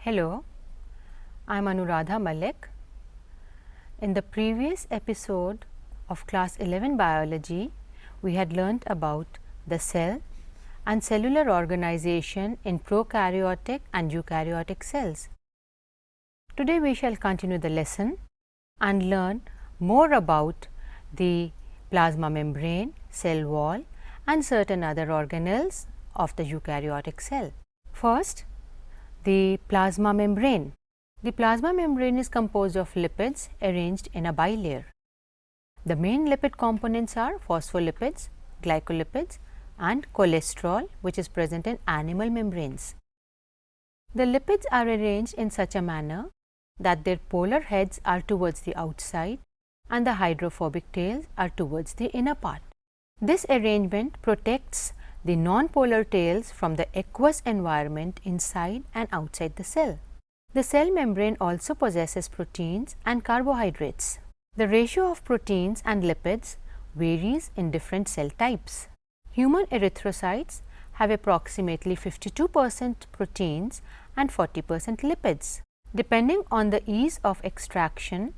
Hello, I am Anuradha Malik. In the previous episode of class 11 biology, we had learnt about the cell and cellular organization in prokaryotic and eukaryotic cells. Today we shall continue the lesson and learn more about the plasma membrane, cell wall and certain other organelles of the eukaryotic cell. First, the plasma membrane. The plasma membrane is composed of lipids arranged in a bilayer. The main lipid components are phospholipids, glycolipids and cholesterol, which is present in animal membranes. The lipids are arranged in such a manner that their polar heads are towards the outside and the hydrophobic tails are towards the inner part. This arrangement protects the non-polar tails from the aqueous environment inside and outside the cell. The cell membrane also possesses proteins and carbohydrates. The ratio of proteins and lipids varies in different cell types. Human erythrocytes have approximately 52% proteins and 40% lipids. Depending on the ease of extraction,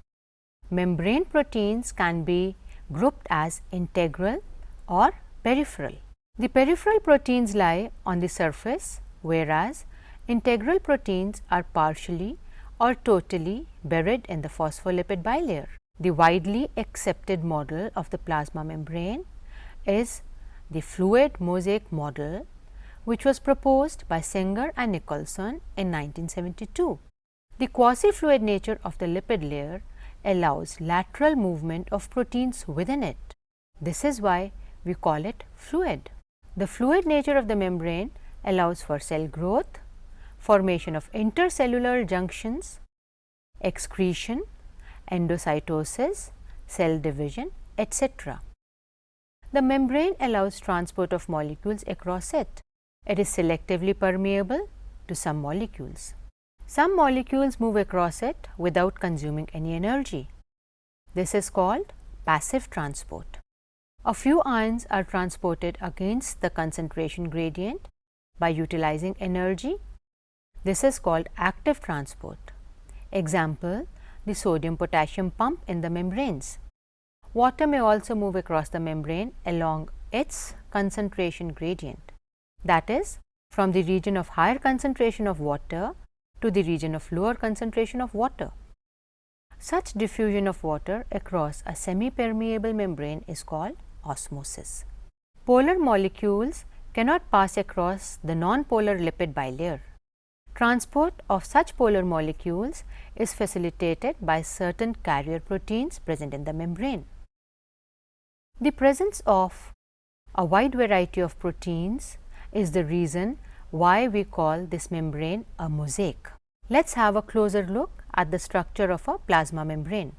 membrane proteins can be grouped as integral or peripheral. The peripheral proteins lie on the surface, whereas integral proteins are partially or totally buried in the phospholipid bilayer. The widely accepted model of the plasma membrane is the fluid mosaic model, which was proposed by Singer and Nicholson in 1972. The quasi-fluid nature of the lipid layer allows lateral movement of proteins within it. This is why we call it fluid. The fluid nature of the membrane allows for cell growth, formation of intercellular junctions, excretion, endocytosis, cell division, etc. The membrane allows transport of molecules across it. It is selectively permeable to some molecules. Some molecules move across it without consuming any energy. This is called passive transport. A few ions are transported against the concentration gradient by utilizing energy. This is called active transport. Example, the sodium-potassium pump in the membranes. Water may also move across the membrane along its concentration gradient. That is, from the region of higher concentration of water to the region of lower concentration of water. Such diffusion of water across a semi-permeable membrane is called osmosis. Polar molecules cannot pass across the non-polar lipid bilayer. Transport of such polar molecules is facilitated by certain carrier proteins present in the membrane. The presence of a wide variety of proteins is the reason why we call this membrane a mosaic. Let's have a closer look at the structure of a plasma membrane.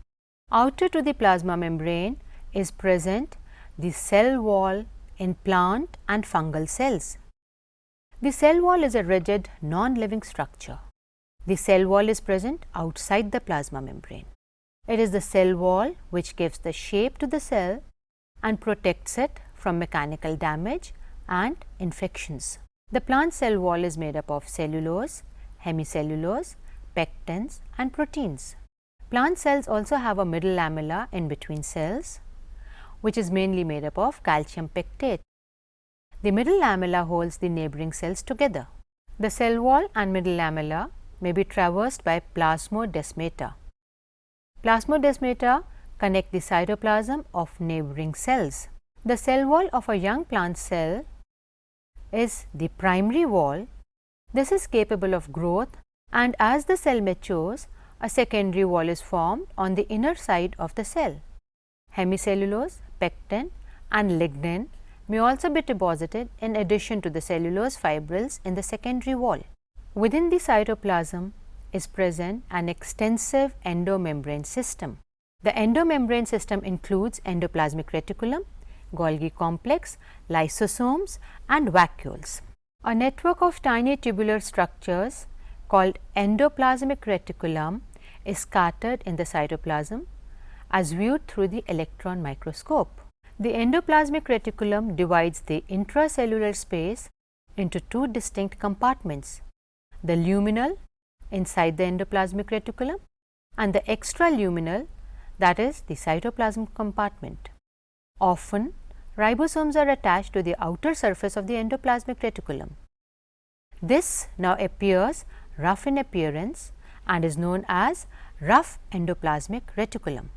Outer to the plasma membrane is present the cell wall in plant and fungal cells. The cell wall is a rigid, non-living structure. The cell wall is present outside the plasma membrane. It is the cell wall which gives the shape to the cell and protects it from mechanical damage and infections. The plant cell wall is made up of cellulose, hemicellulose, pectins and proteins. Plant cells also have a middle lamella in between cells, which is mainly made up of calcium pectate. The middle lamella holds the neighboring cells together. The cell wall and middle lamella may be traversed by plasmodesmata. Plasmodesmata connect the cytoplasm of neighboring cells. The cell wall of a young plant cell is the primary wall. This is capable of growth, and as the cell matures, a secondary wall is formed on the inner side of the cell. Hemicellulose, pectin and lignin may also be deposited in addition to the cellulose fibrils in the secondary wall. Within the cytoplasm is present an extensive endomembrane system. The endomembrane system includes endoplasmic reticulum, Golgi complex, lysosomes and vacuoles. A network of tiny tubular structures called endoplasmic reticulum is scattered in the cytoplasm as viewed through the electron microscope. The endoplasmic reticulum divides the intracellular space into two distinct compartments, the luminal inside the endoplasmic reticulum, and the extraluminal, that is the cytoplasm compartment. Often, ribosomes are attached to the outer surface of the endoplasmic reticulum. This now appears rough in appearance and is known as rough endoplasmic reticulum.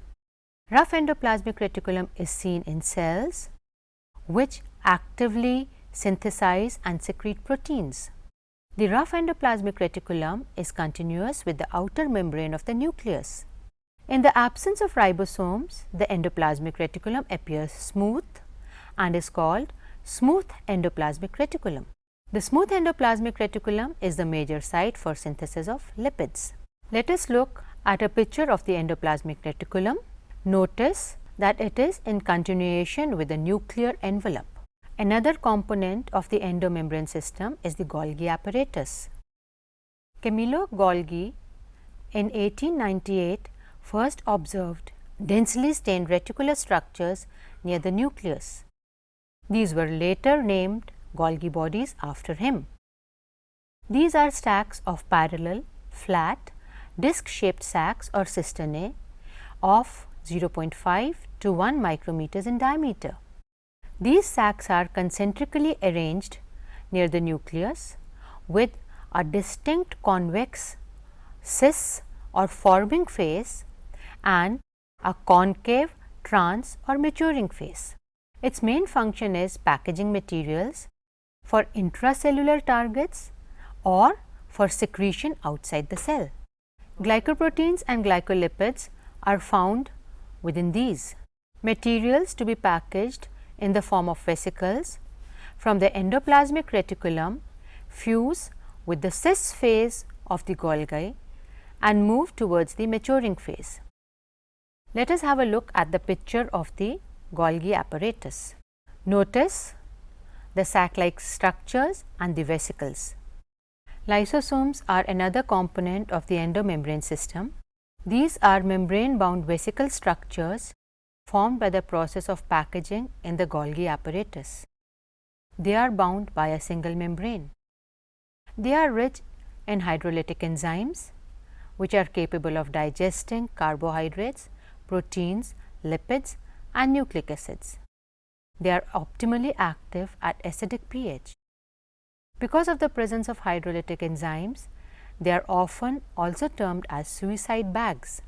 Rough endoplasmic reticulum is seen in cells which actively synthesize and secrete proteins. The rough endoplasmic reticulum is continuous with the outer membrane of the nucleus. In the absence of ribosomes, the endoplasmic reticulum appears smooth and is called smooth endoplasmic reticulum. The smooth endoplasmic reticulum is the major site for synthesis of lipids. Let us look at a picture of the endoplasmic reticulum. Notice that it is in continuation with the nuclear envelope. Another component of the endomembrane system is the Golgi apparatus. Camillo Golgi in 1898 first observed densely stained reticular structures near the nucleus. These were later named Golgi bodies after him. These are stacks of parallel, flat, disc-shaped sacs or cisternae of 0.5 to 1 micrometers in diameter. These sacs are concentrically arranged near the nucleus with a distinct convex cis or forming phase and a concave trans or maturing phase. Its main function is packaging materials for intracellular targets or for secretion outside the cell. Glycoproteins and glycolipids are found within these. Materials to be packaged in the form of vesicles from the endoplasmic reticulum fuse with the cis phase of the Golgi and move towards the maturing phase. Let us have a look at the picture of the Golgi apparatus. Notice the sac-like structures and the vesicles. Lysosomes are another component of the endomembrane system. These are membrane-bound vesicle structures formed by the process of packaging in the Golgi apparatus. They are bound by a single membrane. They are rich in hydrolytic enzymes, which are capable of digesting carbohydrates, proteins, lipids, and nucleic acids. They are optimally active at acidic pH. Because of the presence of hydrolytic enzymes, they are often also termed as suicide bags,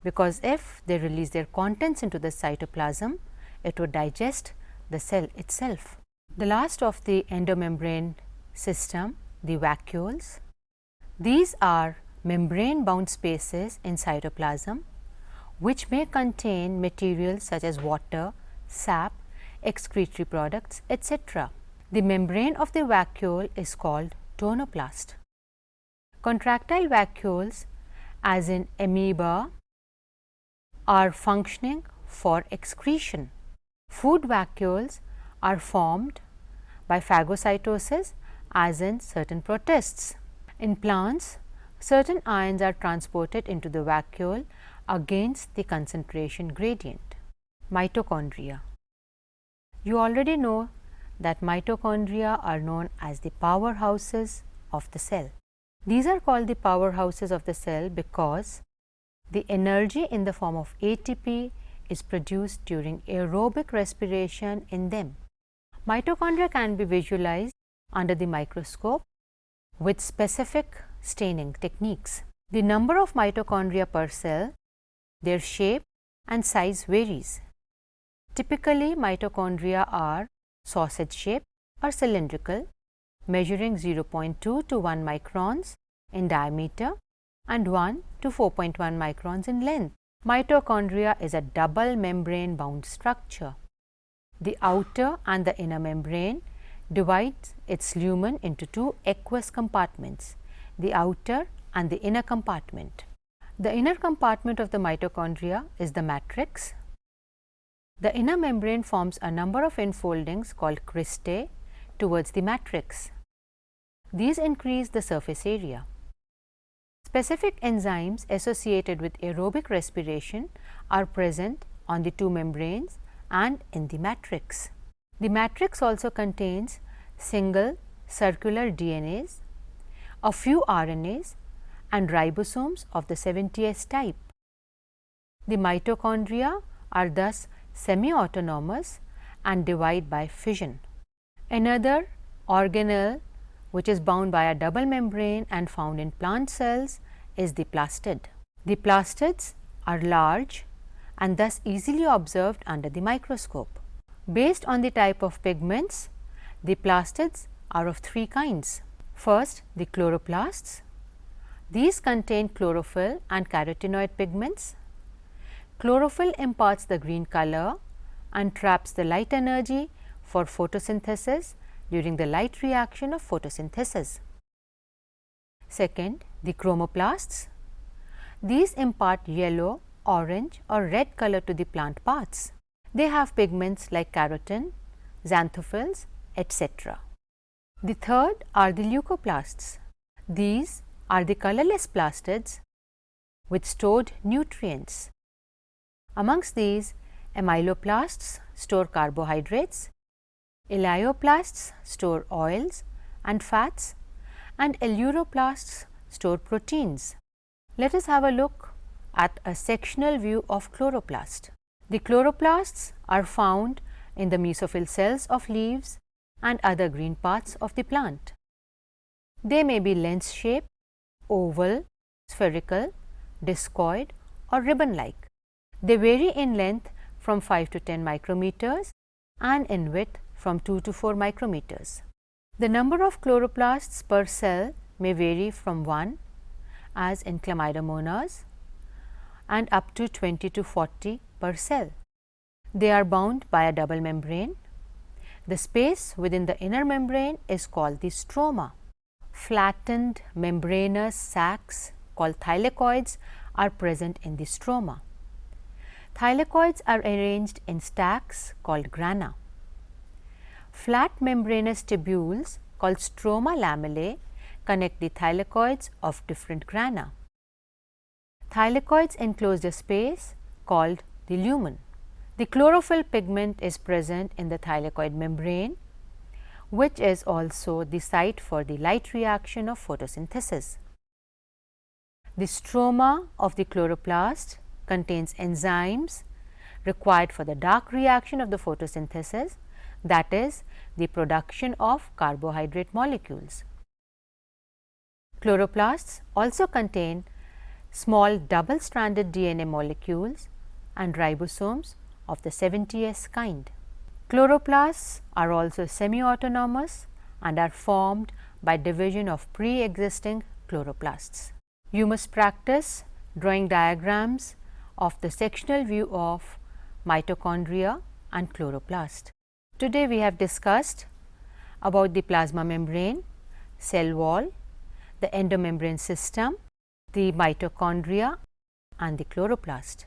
because if they release their contents into the cytoplasm, it would digest the cell itself. The last of the endomembrane system, the vacuoles. These are membrane-bound spaces in cytoplasm which may contain materials such as water, sap, excretory products, etc. The membrane of the vacuole is called tonoplast. Contractile vacuoles, as in amoeba, are functioning for excretion. Food vacuoles are formed by phagocytosis, as in certain protists. In plants, certain ions are transported into the vacuole against the concentration gradient. Mitochondria. You already know that mitochondria are known as the powerhouses of the cell. These are called the powerhouses of the cell because the energy in the form of ATP is produced during aerobic respiration in them. Mitochondria can be visualized under the microscope with specific staining techniques. The number of mitochondria per cell, their shape and size varies. Typically, mitochondria are sausage shaped or cylindrical, measuring 0.2 to 1 microns in diameter and 1 to 4.1 microns in length. Mitochondria is a double membrane bound structure. The outer and the inner membrane divides its lumen into two aqueous compartments, the outer and the inner compartment. The inner compartment of the mitochondria is the matrix. The inner membrane forms a number of enfoldings called cristae towards the matrix. These increase the surface area. Specific enzymes associated with aerobic respiration are present on the two membranes and in the matrix. The matrix also contains single circular DNAs, a few RNAs and ribosomes of the 70S type. The mitochondria are thus semi-autonomous and divide by fission. Another organelle which is bound by a double membrane and found in plant cells is the plastid. The plastids are large and thus easily observed under the microscope. Based on the type of pigments, the plastids are of three kinds. First, the chloroplasts. These contain chlorophyll and carotenoid pigments. Chlorophyll imparts the green color and traps the light energy for photosynthesis during the light reaction of photosynthesis. Second, the chromoplasts. These impart yellow, orange or red color to the plant parts. They have pigments like carotene, xanthophylls, etc. The third are the leucoplasts. These are the colorless plastids with stored nutrients. Amongst these, amyloplasts store carbohydrates, elaioplasts store oils and fats, and eleuroplasts store proteins. Let us have a look at a sectional view of chloroplast. The chloroplasts are found in the mesophyll cells of leaves and other green parts of the plant. They may be lens-shaped, oval, spherical, discoid or ribbon-like. They vary in length from 5 to 10 micrometers and in width from 2 to 4 micrometers. The number of chloroplasts per cell may vary from 1, as in Chlamydomonas, and up to 20 to 40 per cell. They are bound by a double membrane. The space within the inner membrane is called the stroma. Flattened membranous sacs called thylakoids are present in the stroma. Thylakoids are arranged in stacks called grana. Flat membranous tubules called stroma lamellae connect the thylakoids of different grana. Thylakoids enclose a space called the lumen. The chlorophyll pigment is present in the thylakoid membrane, which is also the site for the light reaction of photosynthesis. The stroma of the chloroplast contains enzymes required for the dark reaction of the photosynthesis, that is, the production of carbohydrate molecules. Chloroplasts also contain small double-stranded DNA molecules and ribosomes of the 70S kind. Chloroplasts are also semi-autonomous and are formed by division of pre-existing chloroplasts. You must practice drawing diagrams of the sectional view of mitochondria and chloroplast. Today we have discussed about the plasma membrane, cell wall, the endomembrane system, the mitochondria and the chloroplast.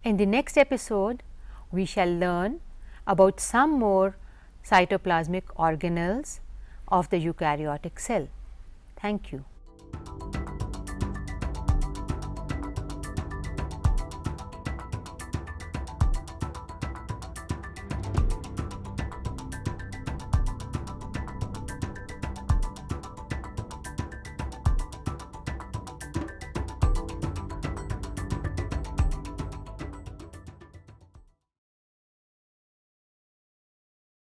In the next episode, we shall learn about some more cytoplasmic organelles of the eukaryotic cell. Thank you.